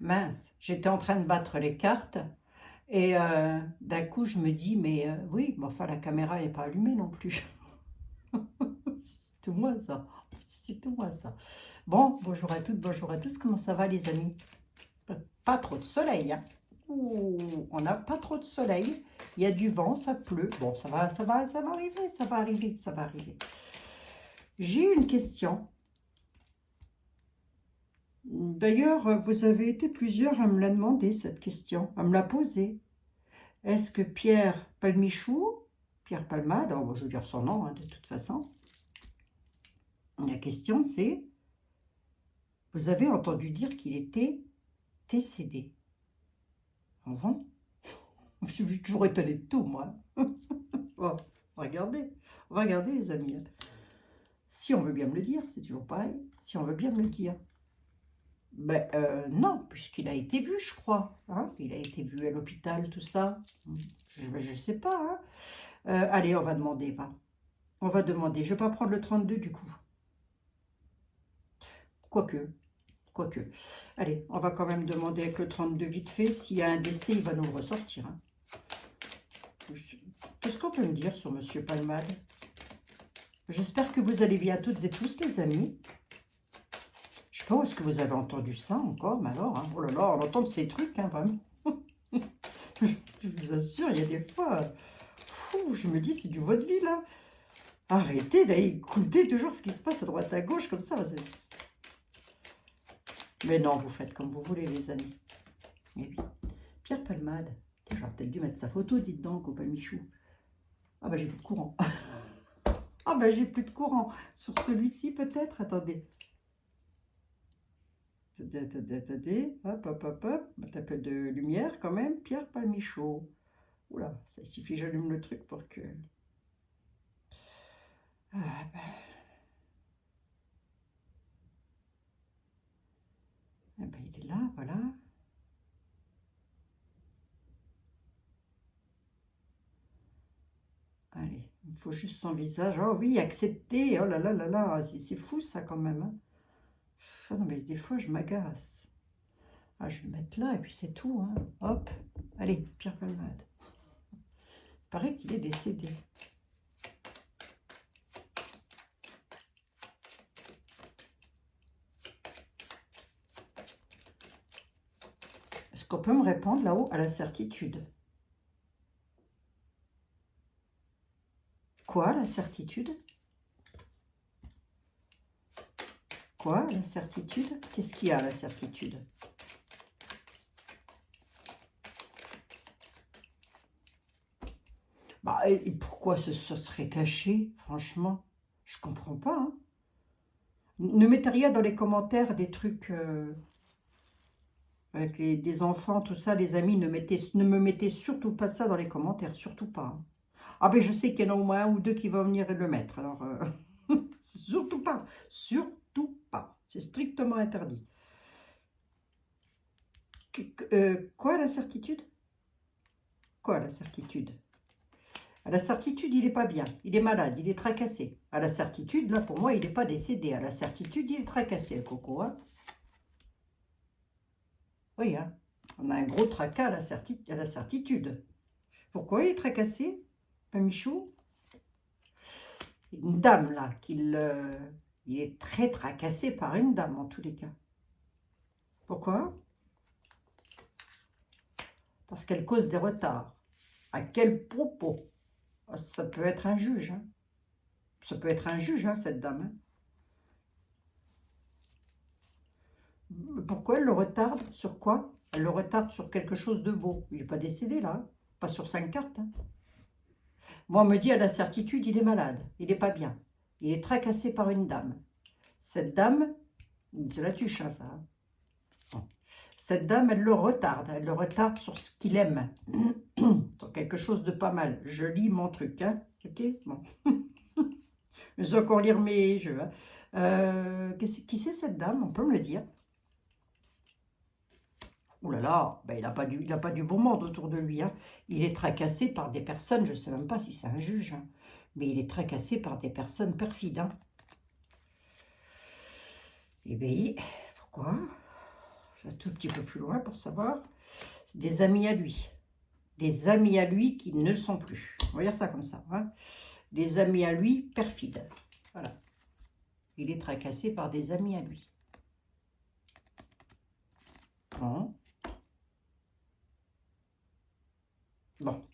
mince, j'étais en train de battre les cartes et d'un coup je me dis, mais oui, mais enfin la caméra n'est pas allumée non plus. C'est tout moi ça. C'est tout moi ça. Bon, bonjour à toutes, bonjour à tous, comment ça va les amis? Pas trop de soleil, hein. Ouh, on n'a pas trop de soleil, il y a du vent, ça pleut. Bon, ça va arriver, ça va arriver, ça va arriver. J'ai une question. D'ailleurs, vous avez été plusieurs à me la demander, cette question, à me la poser. Est-ce que Pierre Palmichou, Pierre Palmade, alors bon, je veux dire son nom hein, de toute façon, la question c'est, vous avez entendu dire qu'il était décédé? Ah bon? Je suis toujours étonnée de tout, moi. Bon, on va regarder les amis. Si on veut bien me le dire, c'est toujours pareil, si on veut bien me le dire. Ben non, puisqu'il a été vu, je crois. Hein, il a été vu à l'hôpital, tout ça. Je ne sais pas. Hein. Allez, on va demander, va. On va demander. Je ne vais pas prendre le 32 du coup. Quoique. Quoique. Allez, on va quand même demander avec le 32 vite fait. S'il y a un décès, il va nous le ressortir. Hein. Qu'est-ce qu'on peut me dire sur Monsieur Palmade? J'espère que vous allez bien toutes et tous, les amis. Je sais pas où est-ce que vous avez entendu ça encore, mais alors, hein, oh là là, on entend de ces trucs, hein, vraiment. Je vous assure, il y a des fois, fou, je me dis, c'est du vaudeville, hein. Arrêtez d'écouter toujours ce qui se passe à droite à gauche, comme ça. Mais non, vous faites comme vous voulez, les amis. Eh oui. Pierre Palmade. J'aurais peut-être dû mettre sa photo, dites donc, au Palmichou. Ah bah j'ai plus de courant. Ah bah j'ai plus de courant. Sur celui-ci, peut-être. Attendez. Attendez. Hop, hop, hop, hop. Mettre un peu de lumière quand même. Pierre Palmichou. Oula, ça suffit, j'allume le truc pour que... Ah bah... Eh ben, il est là, voilà. Allez, il faut juste son visage. Oh oui, accepter. Oh là là là là, c'est fou ça quand même. Hein. Ah non mais des fois je m'agace. Ah, je vais le mettre là et puis c'est tout. Hein. Hop, allez, Pierre Palmade. Il paraît qu'il est décédé. Est-ce qu'on peut me répondre là-haut à la certitude? Quoi, la certitude? Quoi, la certitude? Qu'est-ce qu'il y a, la certitude? Bah, et pourquoi ce serait caché? Franchement, je comprends pas. Hein. Ne mettez rien dans les commentaires des trucs avec des enfants, tout ça, les amis. Ne me mettez surtout pas ça dans les commentaires, surtout pas. Hein. Ah ben je sais qu'il y en a au moins un ou deux qui vont venir le mettre. Alors, surtout pas. Surtout pas. C'est strictement interdit. Quoi la certitude? Quoi la certitude? À la certitude, il n'est pas bien. Il est malade, il est tracassé. À la certitude, là, pour moi, il n'est pas décédé. À la certitude, il est tracassé, le coco. Hein. Oui, hein. On a un gros tracas à la certitude. Pourquoi il est tracassé, Michou? Une dame, là, il est très tracassé par une dame, en tous les cas. Pourquoi? Parce qu'elle cause des retards. À quel propos? Ça peut être un juge. Hein. Ça peut être un juge, hein, cette dame. Hein. Pourquoi elle le retarde? Sur quoi? Elle le retarde sur quelque chose de beau. Il n'est pas décédé, là. Hein. Pas sur 5 cartes. Hein. Moi, on me dit à la certitude, il est malade. Il n'est pas bien. Il est tracassé par une dame. Cette dame, c'est la tuche, hein, ça. Bon. Cette dame, elle le retarde. Elle le retarde sur ce qu'il aime. Sur quelque chose de pas mal. Je lis mon truc, hein. Ok? Bon. Je vais encore lire mes jeux. Hein. Qui c'est cette dame? On peut me le dire. Oh là là, ben, il n'a pas du bon monde autour de lui. Hein. Il est tracassé par des personnes, je ne sais même pas si c'est un juge, hein, mais il est tracassé par des personnes perfides. Hein. Eh bien, pourquoi? un tout petit peu plus loin pour savoir. C'est des amis à lui. Des amis à lui qui ne le sont plus. On va dire ça comme ça. Hein. Des amis à lui perfides. Voilà. Il est tracassé par des amis à lui. Bon. Bon.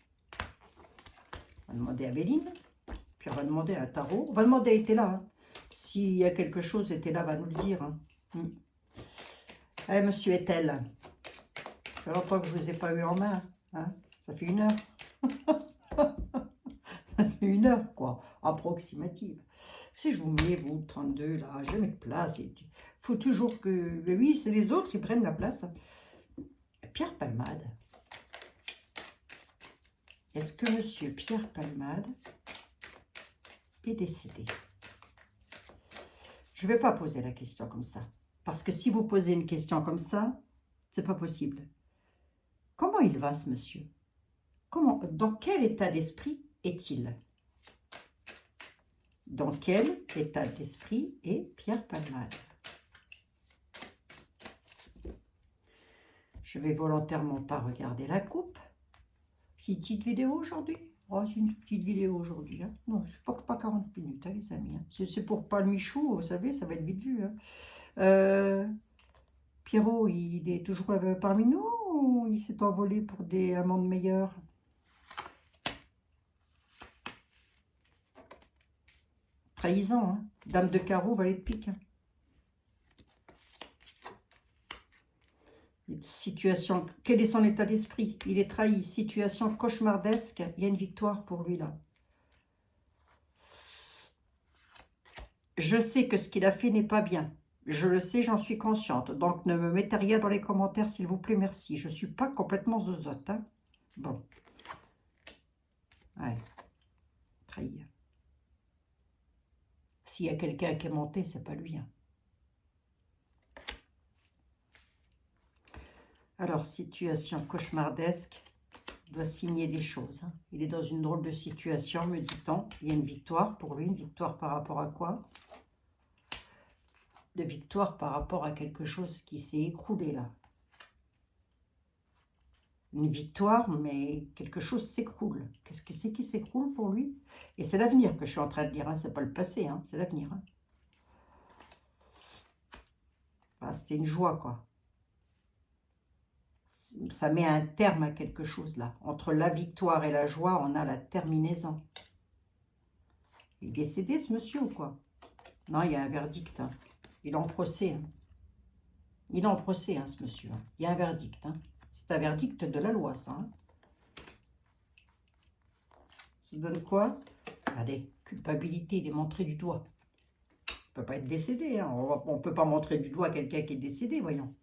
On va demander à Béline. Puis on va demander à Tarot. On va demander à Était là. Hein. S'il y a quelque chose, Était là va nous le dire. Hein. Allez, monsieur Etel. Ça fait longtemps que je ne vous ai pas eu en main. Hein. Ça fait 1 heure. Ça fait 1 heure, quoi. Approximative. Si je vous mets, vous, 32, là, je mets de place. Il faut toujours que... Oui, c'est les autres qui prennent la place. Pierre Palmade. Est-ce que monsieur Pierre Palmade est décédé? Je ne vais pas poser la question comme ça. Parce que si vous posez une question comme ça, c'est pas possible. Comment il va, ce monsieur? Dans quel état d'esprit est-il? Dans quel état d'esprit est Pierre Palmade? Je vais volontairement pas regarder la coupe. C'est une petite vidéo aujourd'hui. Oh, c'est une petite vidéo aujourd'hui. Hein. Non, c'est pas 40 minutes, hein, les amis. Hein. C'est pour pas le Michou, vous savez, ça va être vite vu. Hein. Pierrot, il est toujours parmi nous ou il s'est envolé pour des amandes meilleures? Trahison, hein. Dame de carreau, valet de pique. Hein. Situation, quel est son état d'esprit? Il est trahi. Situation cauchemardesque. Il y a une victoire pour lui là. Je sais que ce qu'il a fait n'est pas bien. Je le sais, j'en suis consciente. Donc ne me mettez rien dans les commentaires, s'il vous plaît, merci. Je ne suis pas complètement zozote. Hein. Bon. Ouais. Trahi. S'il y a quelqu'un qui est monté, c'est pas lui. Hein. Alors, situation cauchemardesque, il doit signer des choses. Hein. Il est dans une drôle de situation, me dit-on. Il y a une victoire pour lui. Une victoire par rapport à quoi? De victoire par rapport à quelque chose qui s'est écroulé là. Une victoire, mais quelque chose s'écroule. Qu'est-ce que c'est qui s'écroule pour lui? Et c'est l'avenir que je suis en train de dire. Hein. C'est pas le passé, hein. C'est l'avenir. Hein. Voilà, c'était une joie, quoi. Ça met un terme à quelque chose là. Entre la victoire et la joie, on a la terminaison. Il est décédé ce monsieur ou quoi? Non, il y a un verdict. Hein. Il est en procès. Hein. Il est en procès, hein, ce monsieur. Hein. Il y a un verdict. Hein. C'est un verdict de la loi, ça. Hein. Ça donne quoi? Allez, culpabilité, il est montré du doigt. Il ne peut pas être décédé. Hein. On ne peut pas montrer du doigt quelqu'un qui est décédé, voyons.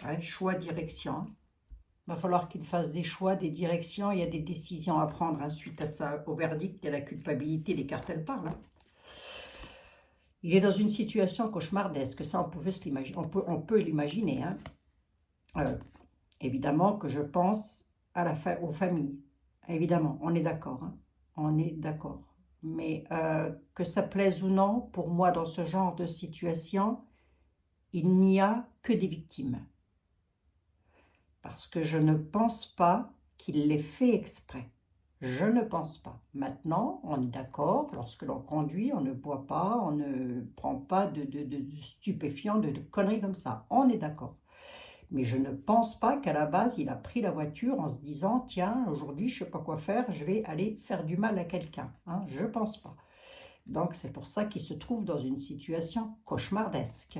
Ouais, choix, direction. Il va falloir qu'il fasse des choix, des directions. Il y a des décisions à prendre hein, suite à ça, au verdict et à la culpabilité. Les cartes, elles parlent. Hein. Il est dans une situation cauchemardesque. Ça, on peut l'imaginer. On peut l'imaginer. Hein. Évidemment que je pense aux familles. Évidemment, on est d'accord. Hein. On est d'accord. Mais que ça plaise ou non, pour moi, dans ce genre de situation, il n'y a que des victimes. Parce que je ne pense pas qu'il l'ait fait exprès. Je ne pense pas. Maintenant, on est d'accord, lorsque l'on conduit, on ne boit pas, on ne prend pas de stupéfiants, de conneries comme ça. On est d'accord. Mais je ne pense pas qu'à la base, il a pris la voiture en se disant « Tiens, aujourd'hui, je ne sais pas quoi faire, je vais aller faire du mal à quelqu'un. Hein, » Je ne pense pas. Donc, c'est pour ça qu'il se trouve dans une situation cauchemardesque.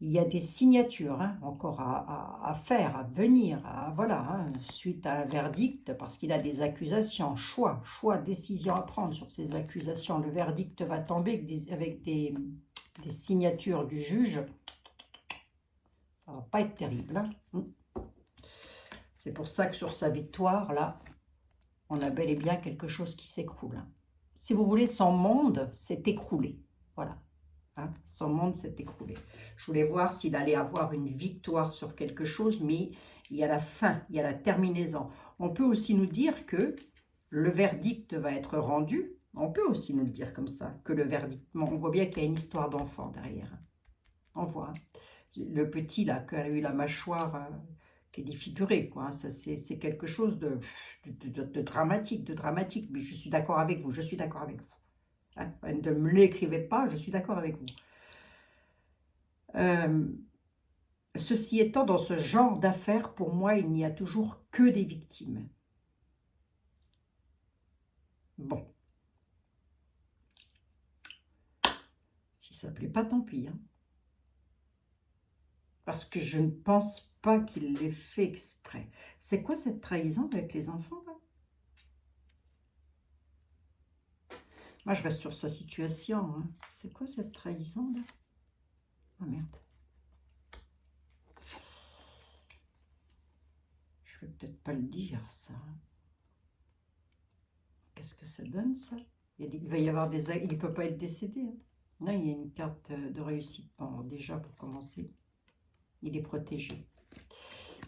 Il y a des signatures hein, encore à faire, à venir, voilà, hein, suite à un verdict, parce qu'il a des accusations, choix, décision à prendre sur ces accusations. Le verdict va tomber avec des signatures du juge. Ça va pas être terrible. Hein. C'est pour ça que sur sa victoire, là, on a bel et bien quelque chose qui s'écroule. Hein. Si vous voulez, son monde s'est écroulé. Voilà. Hein, son monde s'est écroulé. Je voulais voir s'il allait avoir une victoire sur quelque chose, mais il y a la fin, il y a la terminaison. On peut aussi nous dire que le verdict va être rendu, On peut aussi nous le dire comme ça, que le verdict. Bon, on voit bien qu'il y a une histoire d'enfant derrière. Hein. On voit. Hein. Le petit, là, qui a eu la mâchoire qui est défigurée, quoi. Hein. Ça, c'est quelque chose de dramatique, de dramatique. Mais je suis d'accord avec vous, je suis d'accord avec vous. Hein. Ne me l'écrivez pas, je suis d'accord avec vous. Ceci étant, dans ce genre d'affaires, pour moi, il n'y a toujours que des victimes. Bon. Si ça ne plaît pas, tant pis. Hein. Parce que je ne pense pas qu'il l'ait fait exprès. C'est quoi cette trahison avec les enfants, là? Moi, je reste sur sa situation. Hein. C'est quoi cette trahison, là? Ah, merde. Je vais peut-être pas le dire, ça. Qu'est-ce que ça donne, ça? Il va y avoir des... Il ne peut pas être décédé. Hein. Non, il y a une carte de réussite. Bon, déjà, pour commencer, il est protégé.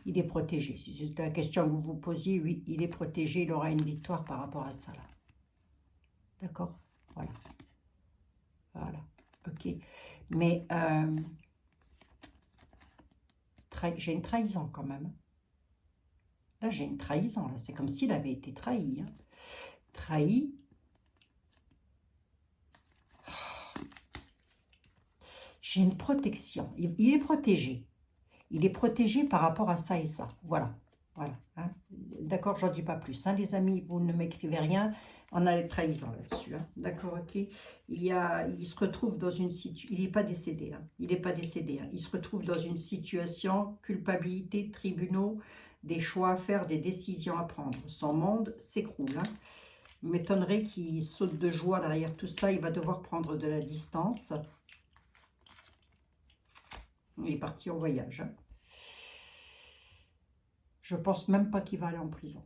Il est protégé. Si c'est la question que vous vous posiez, oui, il est protégé. Il aura une victoire par rapport à ça, là. D'accord? Voilà. Voilà. Ok. Mais j'ai une trahison quand même. Là, j'ai une trahison. Là, c'est comme s'il avait été trahi. Hein. Trahi. J'ai une protection. Il est protégé. Il est protégé par rapport à ça et ça. Voilà. Voilà. Hein. D'accord, j'en dis pas plus. Hein, les amis, vous ne m'écrivez rien. On a les trahisons là-dessus. Hein. D'accord, ok. Il se retrouve dans une situation... Il n'est pas décédé. Hein. Il n'est pas décédé. Hein. Il se retrouve dans une situation, culpabilité, tribunaux, des choix à faire, des décisions à prendre. Son monde s'écroule. Hein. Il m'étonnerait qu'il saute de joie derrière tout ça. Il va devoir prendre de la distance. Il est parti en voyage. Hein. Je ne pense même pas qu'il va aller en prison.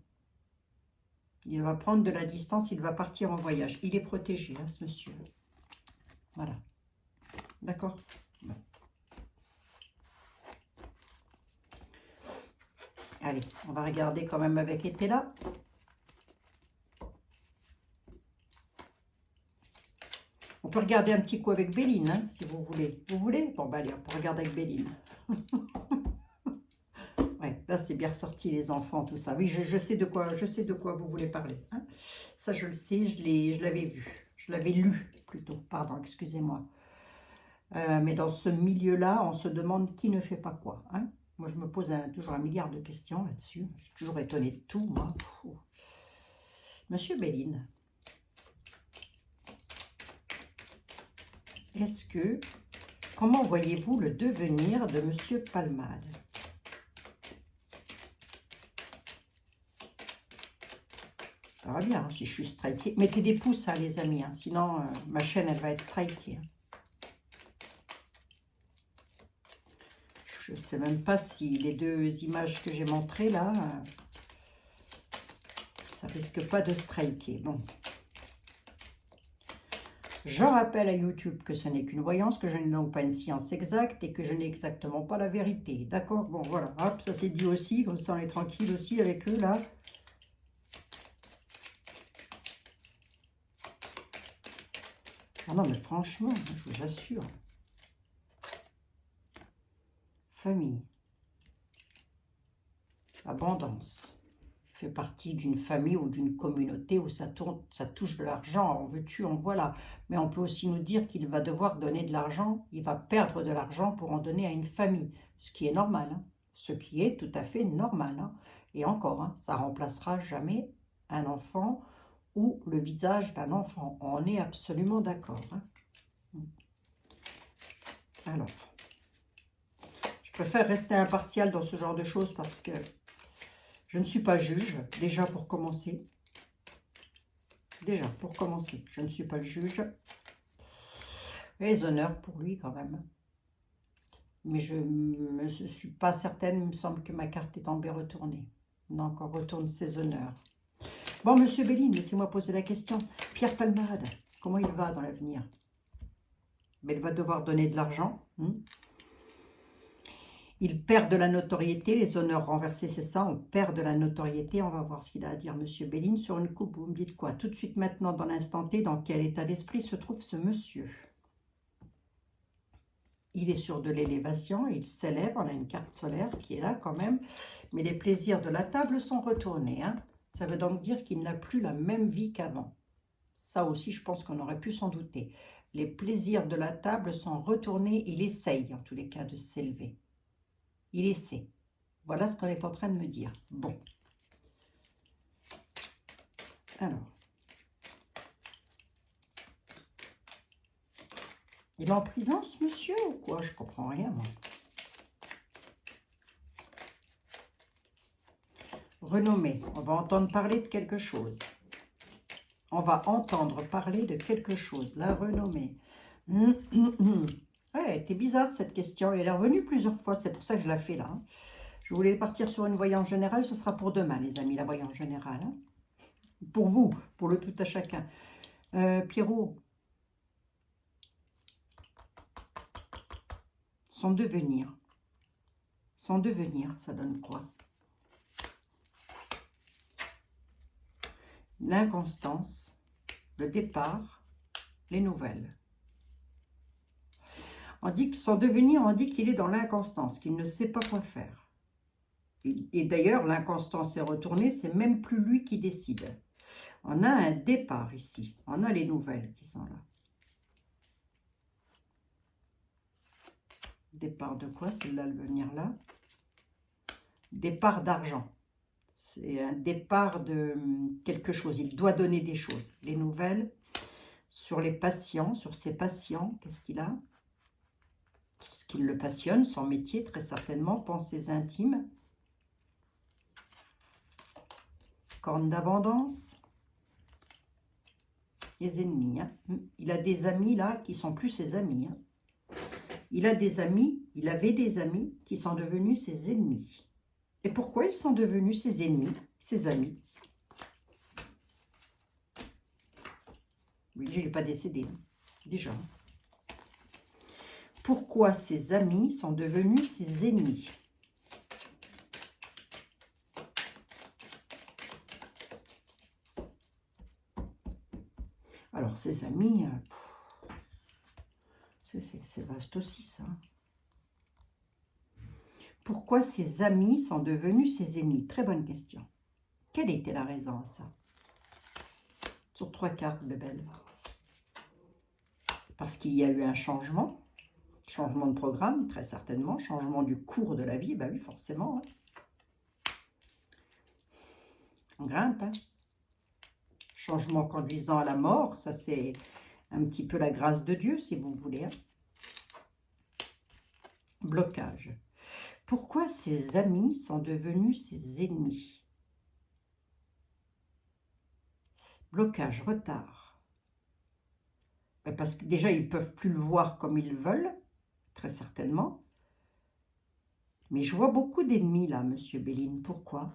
Il va prendre de la distance, il va partir en voyage. Il est protégé, hein, ce monsieur. Voilà. D'accord? Bon. Allez, on va regarder quand même avec Etela. On peut regarder un petit coup avec Béline, hein, si vous voulez. Vous voulez? Bon, bah allez, on peut regarder avec Béline. Ouais, là, c'est bien ressorti, les enfants, tout ça. Oui, je sais de quoi vous voulez parler. Hein. Ça, je le sais, je l'avais vu. Je l'avais lu, plutôt. Pardon, excusez-moi. Mais dans ce milieu-là, on se demande qui ne fait pas quoi. Hein. Moi, je me pose toujours un milliard de questions là-dessus. Je suis toujours étonnée de tout, moi. Monsieur Béline, comment voyez-vous le devenir de Monsieur Palmade? Ça va bien, hein, si je suis strikée. Mettez des pouces, hein, les amis, hein, sinon ma chaîne, elle va être strikée. Hein. Je ne sais même pas si les deux images que j'ai montrées, là, ça risque pas de striker. Bon. Je rappelle à YouTube que ce n'est qu'une voyance, que je n'ai donc pas une science exacte et que je n'ai exactement pas la vérité. D'accord? Bon, voilà. Hop, ça c'est dit aussi. Comme ça, on est tranquille aussi avec eux, là. Ah non, mais franchement, je vous assure. Famille. Abondance. Fait partie d'une famille ou d'une communauté où ça touche de l'argent, en veux-tu, en voilà. Mais on peut aussi nous dire qu'il va devoir donner de l'argent, il va perdre de l'argent pour en donner à une famille, ce qui est normal, hein. Ce qui est tout à fait normal. Hein. Et encore, hein, ça remplacera jamais un enfant ou le visage d'un enfant. On est absolument d'accord. Hein. Alors, je préfère rester impartial dans ce genre de choses parce que je ne suis pas juge, déjà pour commencer. Déjà, pour commencer, je ne suis pas le juge. Les honneurs pour lui quand même. Mais je ne suis pas certaine, il me semble que ma carte est tombée retournée. Donc on retourne ses honneurs. Bon, Monsieur Béline, laissez-moi poser la question. Pierre Palmade, comment il va dans l'avenir? Il va devoir donner de l'argent. Il perd de la notoriété, les honneurs renversés, c'est ça, on perd de la notoriété. On va voir ce qu'il a à dire, monsieur Béline, sur une coupe. Vous me dites quoi? Tout de suite maintenant, dans l'instant T, dans quel état d'esprit se trouve ce monsieur? Il est sur de l'élévation, il s'élève, on a une carte solaire qui est là quand même, mais les plaisirs de la table sont retournés. Hein. Ça veut donc dire qu'il n'a plus la même vie qu'avant. Ça aussi, je pense qu'on aurait pu s'en douter. Les plaisirs de la table sont retournés, il essaye en tous les cas de s'élever. Il essaie. Voilà ce qu'on est en train de me dire. Bon. Alors. Il est en prison, ce monsieur, ou quoi? Je comprends rien, moi. Renommée. On va entendre parler de quelque chose. On va entendre parler de quelque chose. La renommée. Ouais, c'était bizarre, cette question. Elle est revenue plusieurs fois. C'est pour ça que je la fais, là. Je voulais partir sur une voyance générale. Ce sera pour demain, les amis, la voyance générale. Hein. Pour vous, pour le tout à chacun. Pierrot. Son devenir. Son devenir, ça donne quoi? L'inconstance, le départ, les nouvelles. On dit que son devenir, on dit qu'il est dans l'inconstance, qu'il ne sait pas quoi faire. Et d'ailleurs, l'inconstance est retournée, c'est même plus lui qui décide. On a un départ ici, on a les nouvelles qui sont là. Départ de quoi? Celle-là, elle veut venir là. Départ d'argent. C'est un départ de quelque chose. Il doit donner des choses. Les nouvelles sur les patients, sur ses patients, qu'est-ce qu'il a? Tout ce qui le passionne, son métier, très certainement, pensées intimes. Corne d'abondance. Les ennemis. Hein. Il a des amis là qui sont plus ses amis. Hein. Il a des amis, il avait des amis qui sont devenus ses ennemis. Et pourquoi ils sont devenus ses ennemis, ses amis? Oui, je n'ai pas décédé, hein, déjà. Pourquoi ses amis sont devenus ses ennemis? Alors, ses amis, c'est vaste aussi, ça. Pourquoi ses amis sont devenus ses ennemis? Très bonne question. Quelle était la raison à ça? Sur 3 cartes, bébelle. Parce qu'il y a eu un changement de programme, très certainement, changement du cours de la vie, bah oui, forcément. Hein. On grimpe, hein. Changement conduisant à la mort, ça c'est un petit peu la grâce de Dieu, si vous voulez. Hein. Blocage. Pourquoi ses amis sont devenus ses ennemis? Blocage, retard. Parce que déjà, ils ne peuvent plus le voir comme ils veulent, très certainement. Mais je vois beaucoup d'ennemis là, monsieur Béline. Pourquoi?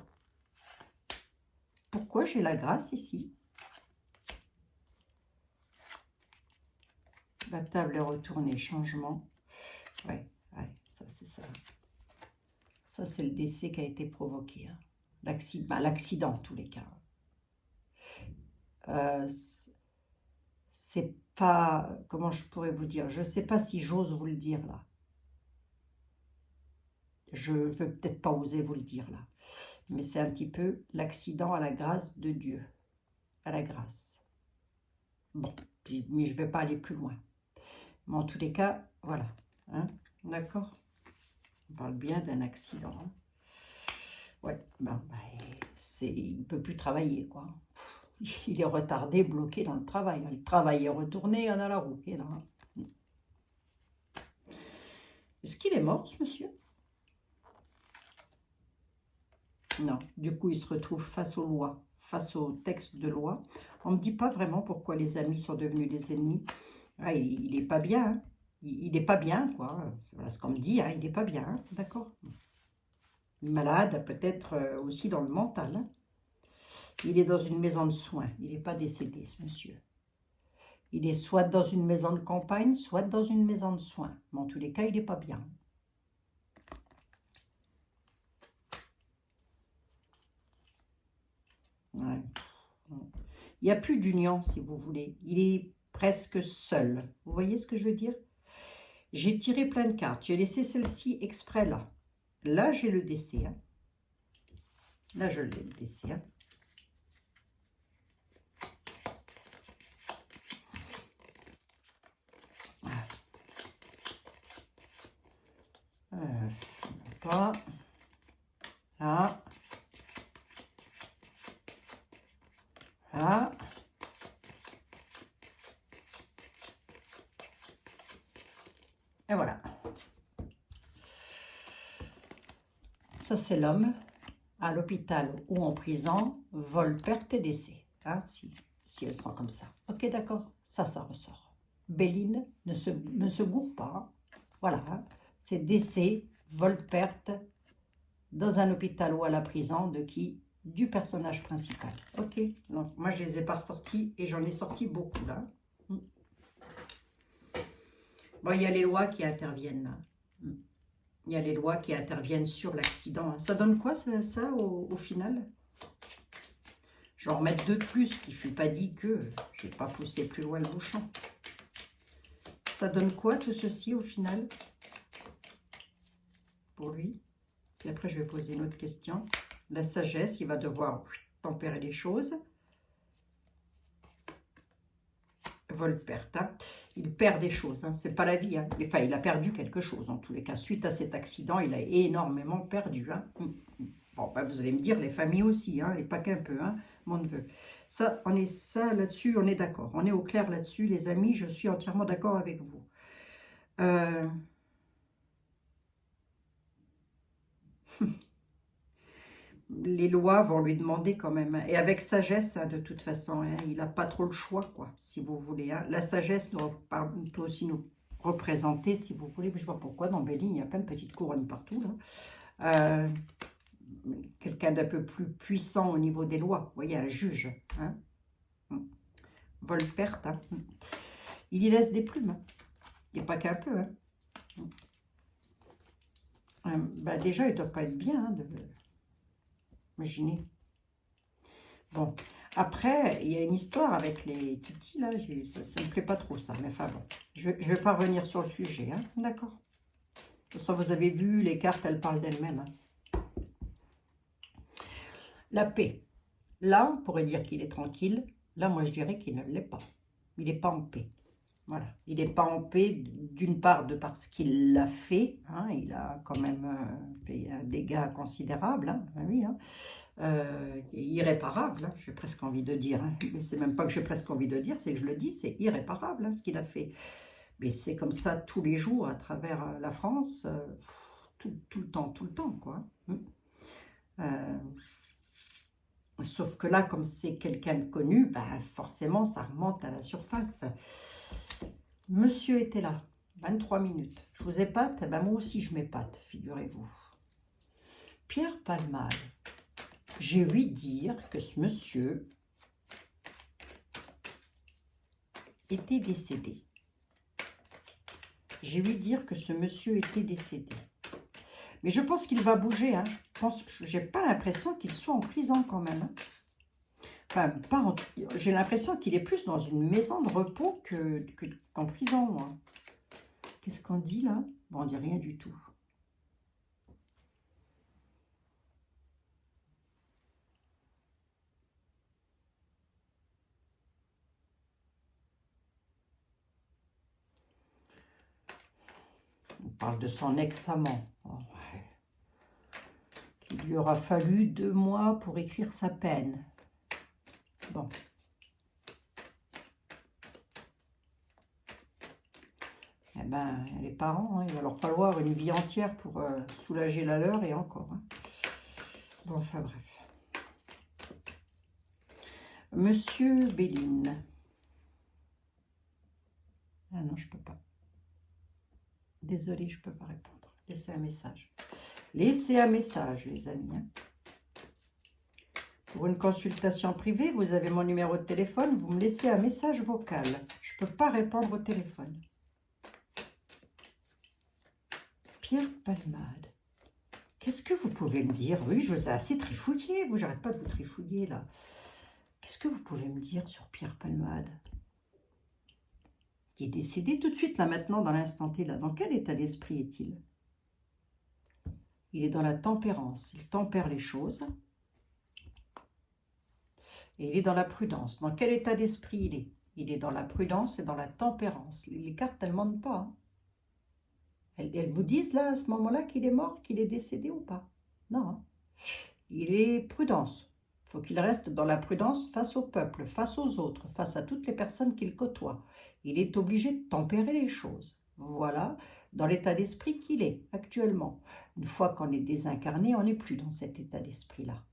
Pourquoi j'ai la grâce ici? La table est retournée, changement. Ouais, ça c'est ça. Ça c'est le décès qui a été provoqué. Hein. L'accident en tous les cas. C'est pas, comment je pourrais vous dire, je ne sais pas si j'ose vous le dire là. Je ne vais peut-être pas oser vous le dire là. Mais c'est un petit peu l'accident à la grâce de Dieu. À la grâce. Bon, mais je ne vais pas aller plus loin. Mais en tous les cas, voilà. Hein, d'accord? On parle bien d'un accident. Hein. Ouais, il ne peut plus travailler, quoi. Il est retardé, bloqué dans le travail. Le travail est retourné, on a la roue qui est là. Est-ce qu'il est mort, ce monsieur? Non. Du coup, il se retrouve face aux lois, face au texte de loi. On ne me dit pas vraiment pourquoi les amis sont devenus des ennemis. Ah, il n'est pas bien. Hein. Il n'est pas bien, quoi. Voilà ce qu'on me dit, hein. Il n'est pas bien, hein. D'accord? Malade, peut-être aussi dans le mental. Hein. Il est dans une maison de soins. Il n'est pas décédé, ce monsieur. Il est soit dans une maison de campagne, soit dans une maison de soins. Mais en tous les cas, il n'est pas bien. Ouais. Il n'y a plus d'union, si vous voulez. Il est presque seul. Vous voyez ce que je veux dire? J'ai tiré plein de cartes. J'ai laissé celle-ci exprès là. Là, j'ai le décès. Hein. Là, je l'ai, le décès. Hein. Pas. Là. Là. Et voilà. Ça, c'est l'homme à l'hôpital ou en prison, vol, perte et décès. Hein, si elles sont comme ça. Ok, d'accord. Ça ressort. Béline ne se gourre pas. Hein. Voilà. Hein. C'est décès, vol, perte, dans un hôpital ou à la prison, de qui? Du personnage principal. Ok. Donc, moi, je les ai pas ressortis et j'en ai sorti beaucoup, là. Bon, il y a les lois qui interviennent, là. Il y a les lois qui interviennent sur l'accident. Ça donne quoi, ça au final? Je vais en remettre deux de plus, qu'il ne fut pas dit que je n'ai pas poussé plus loin le bouchon. Ça donne quoi, tout ceci, au final? Pour lui. Puis après, je vais poser une autre question. La sagesse, il va devoir tempérer les choses. Vol-perte. Hein. Il perd des choses. Hein. C'est pas la vie. Hein. Enfin, il a perdu quelque chose, en tous les cas. Suite à cet accident, il a énormément perdu. Hein. Bon, ben, vous allez me dire, les familles aussi, hein, et pas qu'un peu, hein, mon neveu. Ça, là-dessus, on est d'accord. On est au clair là-dessus, les amis. Je suis entièrement d'accord avec vous. Les lois vont lui demander quand même, hein, et avec sagesse, hein, de toute façon, hein, il n'a pas trop le choix, quoi, si vous voulez. Hein. La sagesse peut aussi nous représenter, si vous voulez, je ne sais pas pourquoi, dans Béline, il y a plein de petites couronnes partout, là. Quelqu'un d'un peu plus puissant au niveau des lois, vous voyez, un juge. Hein. Vol-perte, hein. Il y laisse des plumes, hein. Il n'y a pas qu'un peu. Hein. Bah déjà, il ne doit pas être bien, hein, imaginez. Bon, après, il y a une histoire avec les titis, là, ça ne me plaît pas trop, ça, mais enfin bon, je ne vais pas revenir sur le sujet, hein, d'accord. De toute façon, vous avez vu, les cartes, elles parlent d'elles-mêmes. Hein. La paix. Là, on pourrait dire qu'il est tranquille. Là, moi, je dirais qu'il ne l'est pas. Il n'est pas en paix. Voilà. Il n'est pas en paix, d'une part, de parce qu'il l'a fait. Hein, il a quand même fait un dégât considérable. Hein, oui, hein, irréparable, hein, j'ai presque envie de dire. Hein. Mais c'est même pas que j'ai presque envie de dire, c'est que je le dis, c'est irréparable, hein, ce qu'il a fait. Mais c'est comme ça tous les jours à travers la France, tout le temps, quoi. Sauf que là, comme c'est quelqu'un de connu, ben forcément, ça remonte à la surface. Monsieur était là, 23 minutes. Je vous épate, ben moi aussi je m'épate, figurez-vous. Pierre Palmade. J'ai ouï dire que ce monsieur était décédé. J'ai ouï dire que ce monsieur était décédé. Mais je pense qu'il va bouger. Hein. J'ai pas l'impression qu'il soit en prison quand même. Hein. Enfin, j'ai l'impression qu'il est plus dans une maison de repos qu'en prison, moi. Qu'est-ce qu'on dit là? Bon, on dit rien du tout. On parle de son ex-amant. Oh, ouais. Il lui aura fallu 2 mois pour écrire sa peine. Bon. Eh ben, les parents, hein, il va leur falloir une vie entière pour soulager la leur et encore. Hein. Bon, enfin bref. Monsieur Béline. Ah non, je peux pas. Désolée, je peux pas répondre. Laissez un message. Laissez un message, les amis. Hein. Pour une consultation privée, vous avez mon numéro de téléphone, vous me laissez un message vocal. Je ne peux pas répondre au téléphone. Pierre Palmade. Qu'est-ce que vous pouvez me dire? Oui, je vous ai assez trifouillé. J'arrête pas de vous trifouiller, là. Qu'est-ce que vous pouvez me dire sur Pierre Palmade, qui est décédé tout de suite, là, maintenant, dans l'instant T, là? Dans quel état d'esprit est-il? Il est dans la tempérance. Il tempère les choses. Et il est dans la prudence. Dans quel état d'esprit il est? Il est dans la prudence et dans la tempérance. Les cartes, elles ne mentent pas. Hein. Elles vous disent, là, à ce moment-là, qu'il est mort, qu'il est décédé ou pas? Non. Hein. Il est prudence. Il faut qu'il reste dans la prudence face au peuple, face aux autres, face à toutes les personnes qu'il côtoie. Il est obligé de tempérer les choses. Voilà, dans l'état d'esprit qu'il est actuellement. Une fois qu'on est désincarné, on n'est plus dans cet état d'esprit-là.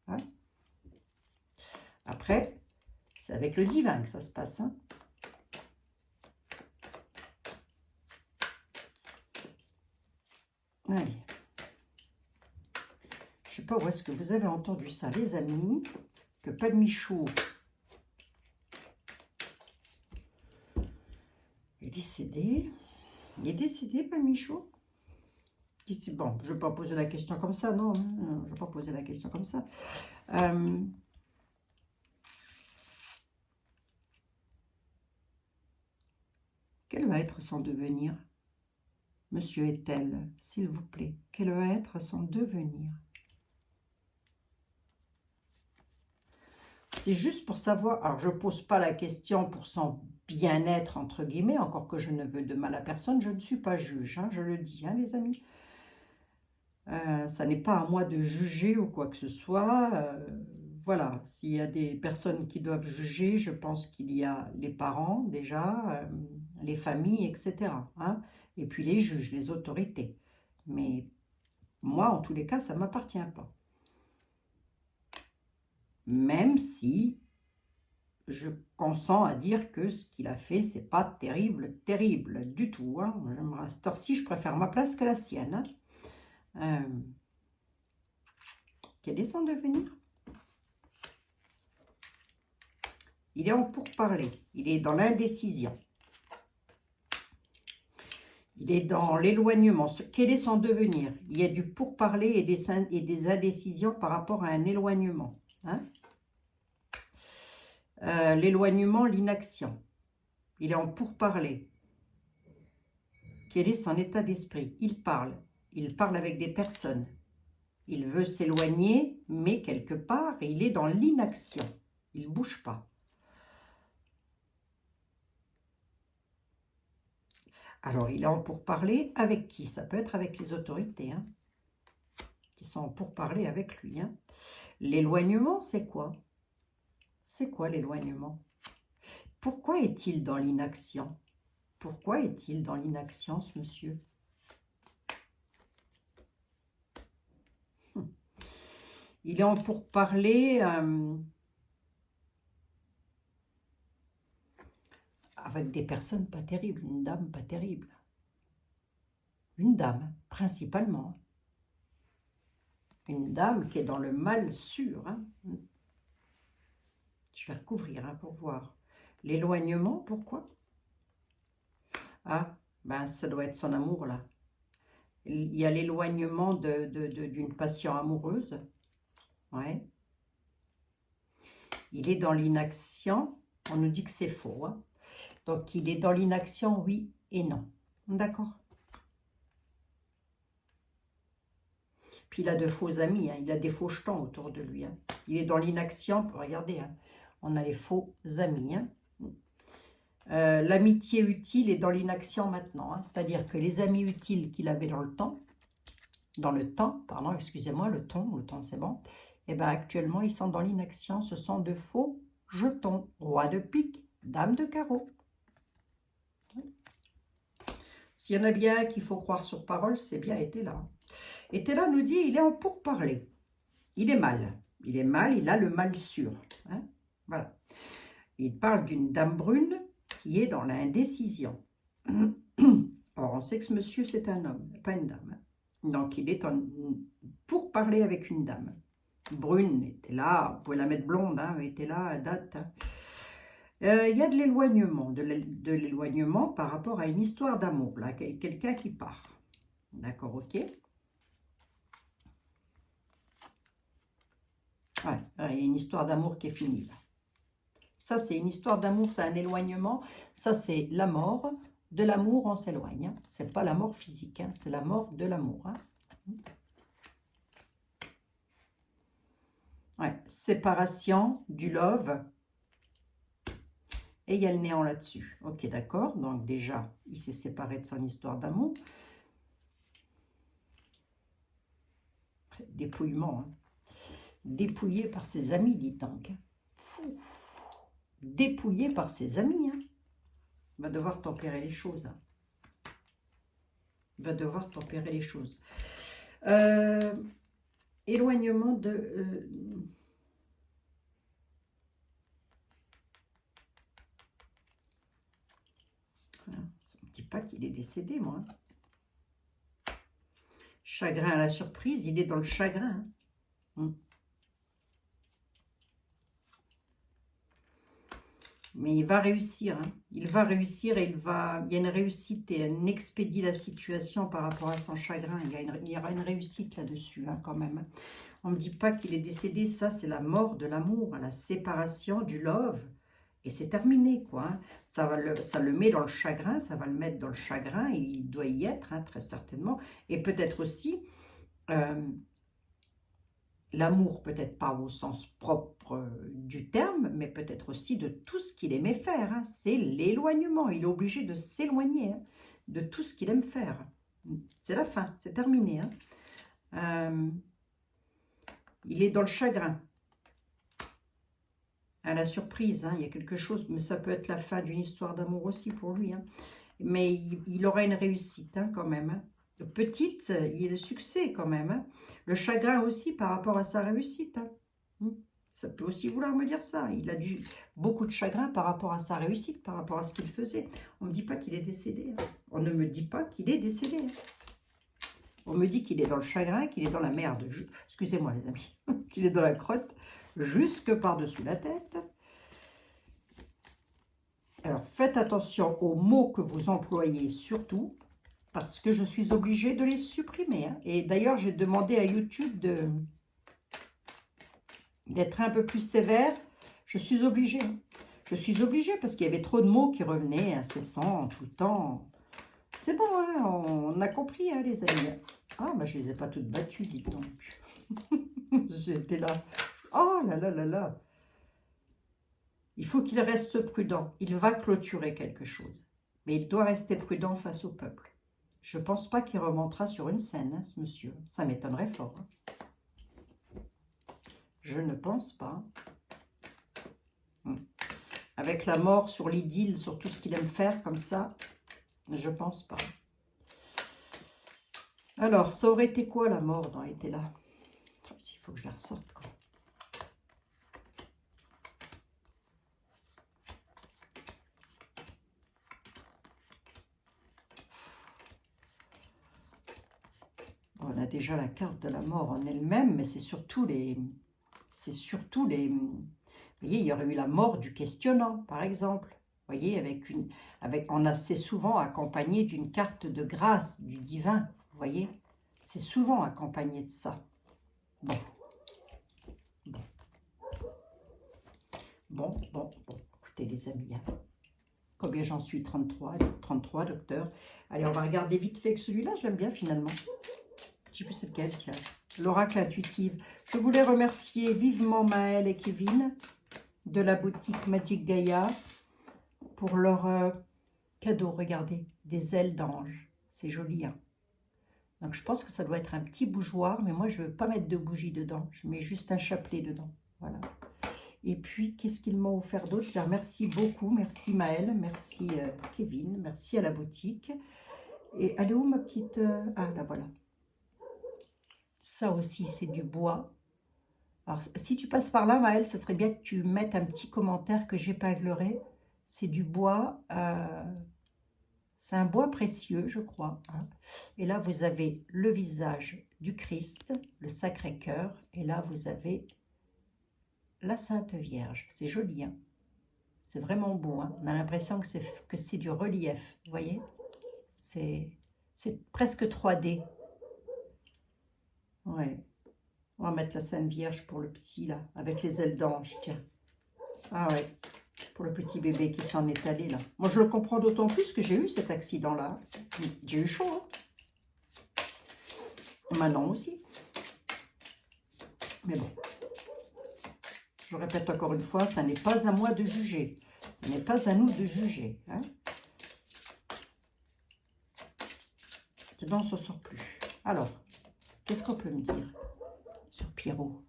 Hein? Après, c'est avec le divin que ça se passe. Hein? Allez. Je ne sais pas où est-ce que vous avez entendu ça, les amis, que Palmichou est décédé. Il est décédé, Palmichou? Bon, je ne vais pas poser la question comme ça, non. Je ne vais pas poser la question comme ça. Quel va être son devenir, Monsieur Etel, s'il vous plaît? Quel va être son devenir? C'est juste pour savoir. Alors, je ne pose pas la question pour son bien-être, entre guillemets, encore que je ne veux de mal à personne. Je ne suis pas juge, hein, je le dis, hein, les amis. Ça n'est pas à moi de juger ou quoi que ce soit. Voilà, s'il y a des personnes qui doivent juger, je pense qu'il y a les parents déjà, les familles, etc. Hein, et puis les juges, les autorités. Mais moi, en tous les cas, ça ne m'appartient pas. Même si je consens à dire que ce qu'il a fait, c'est pas terrible, terrible du tout. Hein. À cette heure-ci, je préfère ma place que la sienne. Hein. Quel est son devenir? Il est en pourparler. Il est dans l'indécision. Il est dans l'éloignement. Quel est son devenir? Il y a du pourparler et des indécisions par rapport à un éloignement. Hein? L'éloignement, l'inaction. Il est en pourparler. Quel est son état d'esprit? Il parle. Il parle avec des personnes. Il veut s'éloigner, mais quelque part, il est dans l'inaction. Il ne bouge pas. Alors, il est en pourparler avec qui? Ça peut être avec les autorités, hein, qui sont en pourparler avec lui. Hein. L'éloignement, c'est quoi? C'est quoi l'éloignement? Pourquoi est-il dans l'inaction? Pourquoi est-il dans l'inaction, ce monsieur? Il est en pourparler avec des personnes pas terribles, une dame pas terrible. Une dame, principalement. Une dame qui est dans le mal sûr. Hein. Je vais recouvrir hein, pour voir. L'éloignement, pourquoi? Ah, ben ça doit être son amour là. Il y a l'éloignement d'une passion amoureuse. Ouais. Il est dans l'inaction. On nous dit que c'est faux. Hein. Donc, il est dans l'inaction, oui et non. D'accord. Puis, il a de faux amis. Hein. Il a des faux jetons autour de lui. Hein. Il est dans l'inaction. Regardez, hein. On a les faux amis. Hein. L'amitié utile est dans l'inaction maintenant. Hein. C'est-à-dire que les amis utiles qu'il avait dans le temps, pardon, excusez-moi, le temps c'est bon, et bien actuellement, ils sont dans l'inaction. Ce sont de faux jetons. Roi de pique, dame de carreau. S'il y en a bien qu'il faut croire sur parole, c'est bien Etela. Etela nous dit, il est en pourparler. Il est mal. Il est mal, il a le mal sûr. Hein. Voilà. Il parle d'une dame brune qui est dans l'indécision. Or, on sait que ce monsieur, c'est un homme, pas une dame. Donc, il est pour parler avec une dame. Brune était là, vous pouvez la mettre blonde, hein, était là à date. Il y a de l'éloignement, de l'éloignement par rapport à une histoire d'amour, là, quelqu'un qui part. D'accord, ok. Ouais, il y a une histoire d'amour qui est finie, là. Ça, c'est une histoire d'amour, c'est un éloignement. Ça, c'est la mort. De l'amour, on s'éloigne. Hein. C'est pas la mort physique, hein. C'est la mort de l'amour. Hein. Ouais. Séparation, du love. Et il y a le néant là-dessus. Ok, d'accord. Donc déjà, il s'est séparé de son histoire d'amour. Dépouillement. Hein. Dépouillé par ses amis, dit donc. Fou. Dépouillé par ses amis. Hein. Il va devoir tempérer les choses. Hein. Il va devoir tempérer les choses. Éloignement de... Voilà. Ça ne me dit pas qu'il est décédé, moi. Chagrin à la surprise, il est dans le chagrin. Hein. Mais il va réussir. Hein. Il va réussir et il y a une réussite et un expédie la situation par rapport à son chagrin. Il y aura une réussite là-dessus, hein, quand même. On ne me dit pas qu'il est décédé. Ça, c'est la mort de l'amour, la séparation du love. Et c'est terminé, quoi. Hein. Ça le met dans le chagrin, ça va le mettre dans le chagrin. Et il doit y être, hein, très certainement. Et peut-être aussi... l'amour, peut-être pas au sens propre du terme, mais peut-être aussi de tout ce qu'il aimait faire. Hein. C'est l'éloignement. Il est obligé de s'éloigner, hein, de tout ce qu'il aime faire. C'est la fin, c'est terminé. Hein. Il est dans le chagrin. À la surprise, hein, il y a quelque chose, mais ça peut être la fin d'une histoire d'amour aussi pour lui. Hein. Mais il aura une réussite, hein, quand même. Hein. Petite, il y a le succès quand même. Hein. Le chagrin aussi par rapport à sa réussite. Hein. Ça peut aussi vouloir me dire ça. Il a beaucoup de chagrin par rapport à sa réussite, par rapport à ce qu'il faisait. On ne me dit pas qu'il est décédé. Hein. On ne me dit pas qu'il est décédé. Hein. On me dit qu'il est dans le chagrin, qu'il est dans la merde. Excusez-moi les amis. Qu'il est dans la crotte, jusque par-dessous la tête. Alors faites attention aux mots que vous employez surtout. Parce que je suis obligée de les supprimer. Hein. Et d'ailleurs, j'ai demandé à YouTube d'être un peu plus sévère. Je suis obligée. Hein. Je suis obligée parce qu'il y avait trop de mots qui revenaient incessants, tout le temps. C'est bon, hein, on a compris, hein, les amis. Ah, bah, je ne les ai pas toutes battues, dites donc. J'étais là. Oh là là là là. Il faut qu'il reste prudent. Il va clôturer quelque chose. Mais il doit rester prudent face au peuple. Je ne pense pas qu'il remontera sur une scène, hein, ce monsieur. Ça m'étonnerait fort. Hein. Je ne pense pas. Avec la mort sur l'idylle, sur tout ce qu'il aime faire comme ça, je ne pense pas. Alors, ça aurait été quoi la mort dans été là? Il faut que je la ressorte, quoi. On a déjà la carte de la mort en elle-même, mais c'est surtout les... Vous voyez, il y aurait eu la mort du questionnant, par exemple. Vous voyez, on a assez souvent accompagné d'une carte de grâce, du divin. Vous voyez, c'est souvent accompagné de ça. Bon. Écoutez, les amis, hein. Combien j'en suis? 33, 33, docteur. Allez, on va regarder vite fait que celui-là, j'aime bien finalement. Je sais plus c'est lequel, tiens. L'oracle intuitive. Je voulais remercier vivement Maëlle et Kevin de la boutique Magic Gaia pour leur cadeau. Regardez, des ailes d'ange. C'est joli, hein. Donc, je pense que ça doit être un petit bougeoir, mais moi, je ne veux pas mettre de bougie dedans. Je mets juste un chapelet dedans. Voilà. Et puis, qu'est-ce qu'ils m'ont offert d'autre? Je les remercie beaucoup. Merci Maëlle, merci Kevin, merci à la boutique. Et elle est où ma petite... Ah, là, voilà. Ça aussi, c'est du bois. Alors, si tu passes par là, Maëlle, ça serait bien que tu mettes un petit commentaire que j'épinglerai. C'est du bois, c'est un bois précieux, je crois. Hein. Et là, vous avez le visage du Christ, le Sacré-Cœur. Et là, vous avez la Sainte Vierge. C'est joli, hein. C'est vraiment beau. Hein. On a l'impression que c'est du relief, vous voyez. C'est presque 3D. Ouais. On va mettre la Sainte Vierge pour le petit, là, avec les ailes d'ange, tiens. Ah ouais. pour le petit bébé qui s'en est allé là. Moi, je le comprends d'autant plus que j'ai eu cet accident-là. J'ai eu chaud. Hein. Manon aussi. Mais bon. Je répète encore une fois, ça n'est pas à moi de juger. Ce n'est pas à nous de juger. Hein. Sinon, on ne s'en sort plus. Alors, qu'est-ce qu'on peut me dire sur Pierrot?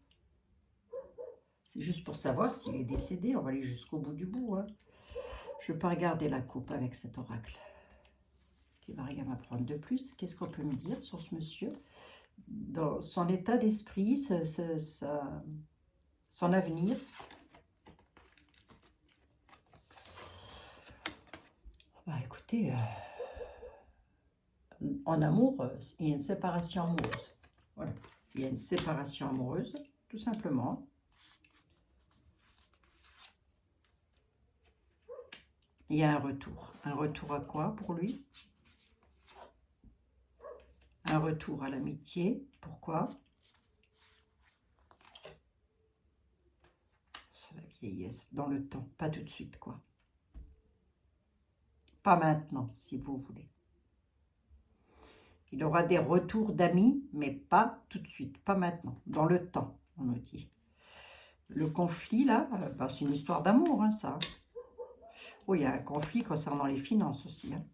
C'est juste pour savoir s'il est décédé. On va aller jusqu'au bout du bout. Hein. Je ne vais pas regarder la coupe avec cet oracle qui va rien m'apprendre de plus. Qu'est-ce qu'on peut me dire sur ce monsieur? Dans son état d'esprit, son avenir. Bah écoutez, en amour, il y a une séparation amoureuse. Voilà, il y a une séparation amoureuse, tout simplement. Il y a un retour. Un retour à quoi pour lui? Un retour à l'amitié. Pourquoi? C'est la vieillesse, dans le temps, pas tout de suite, quoi. Pas maintenant, si vous voulez. Il aura des retours d'amis, mais pas tout de suite, pas maintenant, dans le temps, on nous dit. Le conflit, là, bah, c'est une histoire d'amour, hein, ça. Oh, il y a un conflit concernant les finances aussi. Hein.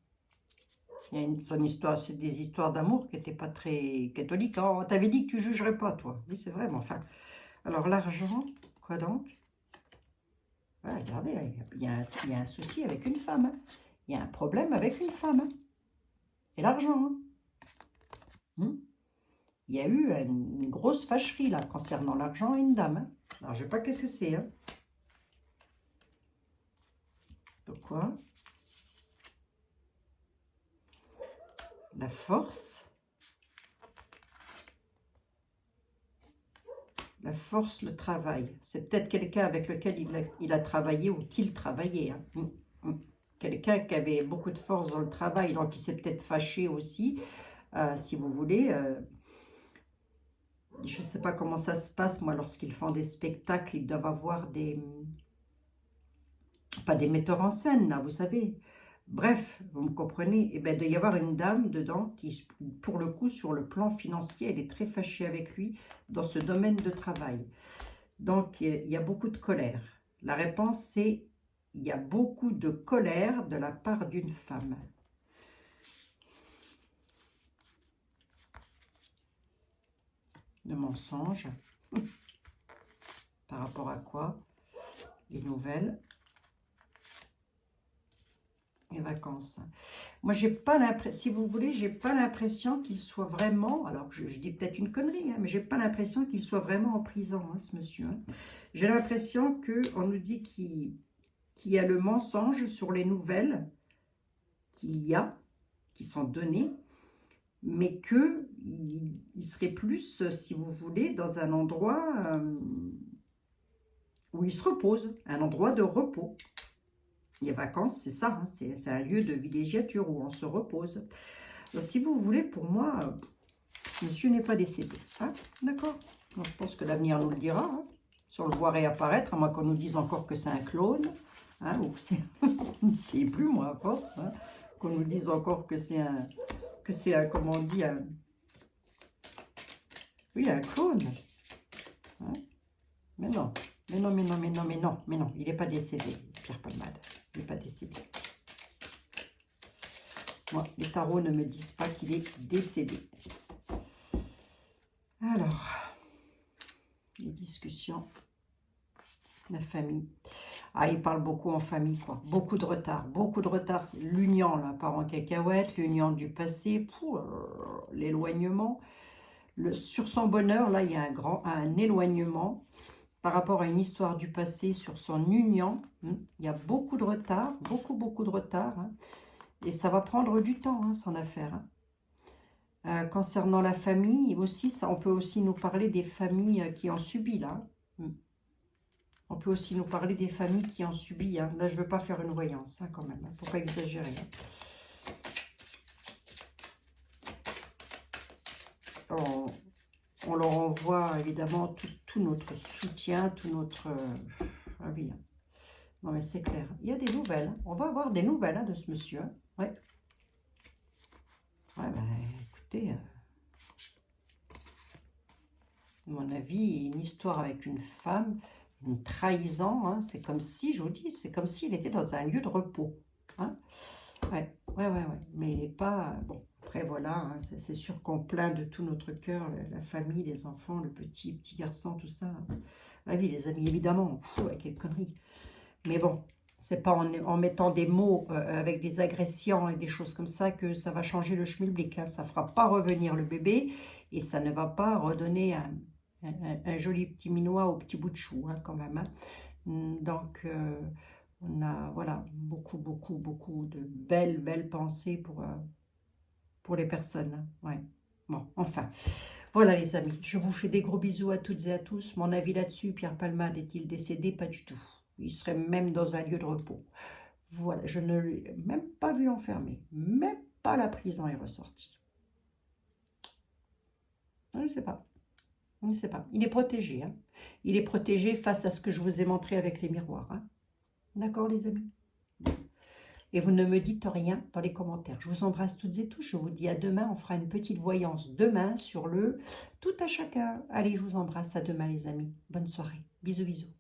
Il y a son histoire, c'est des histoires d'amour qui n'étaient pas très catholiques. Oh, t'avais dit que tu jugerais pas, toi. Oui, c'est vrai, mais enfin. Alors, l'argent, quoi donc? Ouais, regardez, il y a un souci avec une femme. Hein. Il y a un problème avec une femme. Hein. Et l'argent. Hein. Il y a eu une grosse fâcherie, là, concernant l'argent et une dame. Hein. Alors, je ne sais pas qu'est-ce que c'est. Hein. Pourquoi? La force. La force, le travail. C'est peut-être quelqu'un avec lequel il a travaillé ou qu'il travaillait. Hein. Quelqu'un qui avait beaucoup de force dans le travail, donc il s'est peut-être fâché aussi, si vous voulez. Je ne sais pas comment ça se passe, moi, lorsqu'ils font des spectacles, ils doivent avoir des... Pas des metteurs en scène, là, vous savez. Bref, vous me comprenez. Eh bien, il doit y avoir une dame dedans qui, pour le coup, sur le plan financier, elle est très fâchée avec lui dans ce domaine de travail. Donc, il y a beaucoup de colère. La réponse, c'est il y a beaucoup de colère de la part d'une femme. De mensonges. Par rapport à quoi? Les nouvelles. Les vacances. Moi, j'ai pas l'impression, si vous voulez, j'ai pas l'impression qu'il soit vraiment, alors je dis peut-être une connerie, hein, mais j'ai pas l'impression qu'il soit vraiment en prison, hein, ce monsieur. Hein. J'ai l'impression qu'on nous dit qu'il y a le mensonge sur les nouvelles qui sont données, mais qu'il serait plus, si vous voulez, dans un endroit où il se repose, un endroit de repos. Les vacances, c'est ça, hein, c'est un lieu de villégiature où on se repose. Alors, si vous voulez, pour moi, monsieur n'est pas décédé. Hein, d'accord? Je pense que l'avenir nous le dira. Hein, si on le voit réapparaître, à moins qu'on nous dise encore que c'est un clone. Hein, ou c'est... je ne sais plus, moi, à force. Hein, qu'on nous dise encore que c'est un... comment on dit, un... Oui, un clone. Hein, mais non. Mais non, mais non, mais non, mais non, mais non. Il n'est pas décédé, Pierre Palmade. Il n'est pas décédé. Moi, les tarots ne me disent pas qu'il est décédé. Alors, les discussions, la famille. Ah, il parle beaucoup en famille, quoi. Beaucoup de retard, beaucoup de retard. L'union, là, part en cacahuète, l'union du passé, l'éloignement. Sur son bonheur, là, il y a un éloignement par rapport à une histoire du passé sur son union. Il y a beaucoup de retard, beaucoup de retard. Hein, et ça va prendre du temps, hein, son affaire. Hein. Concernant la famille, aussi, on peut aussi nous parler des familles qui ont subi, là. On peut aussi nous parler des familles qui ont subi. Hein. Là, je ne veux pas faire une voyance, hein, quand même. Il ne faut pas exagérer. Hein. On leur envoie, évidemment, tout notre soutien, tout notre... ah oui, hein. Non, mais c'est clair. Il y a des nouvelles. On va avoir des nouvelles de ce monsieur. Ouais. Ouais, ben, écoutez, à mon avis, une histoire avec une femme, une trahison, hein, c'est comme si, je vous dis, c'est comme s'il était dans un lieu de repos. Hein. Ouais. Mais il n'est pas... Bon, après, voilà, hein, c'est sûr qu'on plaint de tout notre cœur la famille, les enfants, le petit garçon, tout ça. Ah oui, les amis, évidemment. Ouais, quelle connerie. Mais bon, c'est pas en mettant des mots avec des agressions et des choses comme ça que ça va changer le schmilblick. Hein. Ça ne fera pas revenir le bébé et ça ne va pas redonner un joli petit minois au petit bout de chou, hein, quand même. Hein. Donc, on a voilà, beaucoup de belles pensées pour les personnes. Hein. Ouais. Bon, enfin. Voilà les amis, je vous fais des gros bisous à toutes et à tous. Mon avis là-dessus, Pierre Palmade est-il décédé? Pas du tout. Il serait même dans un lieu de repos. Voilà, je ne l'ai même pas vu enfermé. Même pas la prison est ressortie. Je ne sais pas. Je ne sais pas. Il est protégé. Hein. Il est protégé face à ce que je vous ai montré avec les miroirs. Hein. D'accord les amis? Et vous ne me dites rien dans les commentaires. Je vous embrasse toutes et tous. Je vous dis à demain. On fera une petite voyance demain sur le tout à chacun. Allez, je vous embrasse. À demain les amis. Bonne soirée. Bisous, bisous.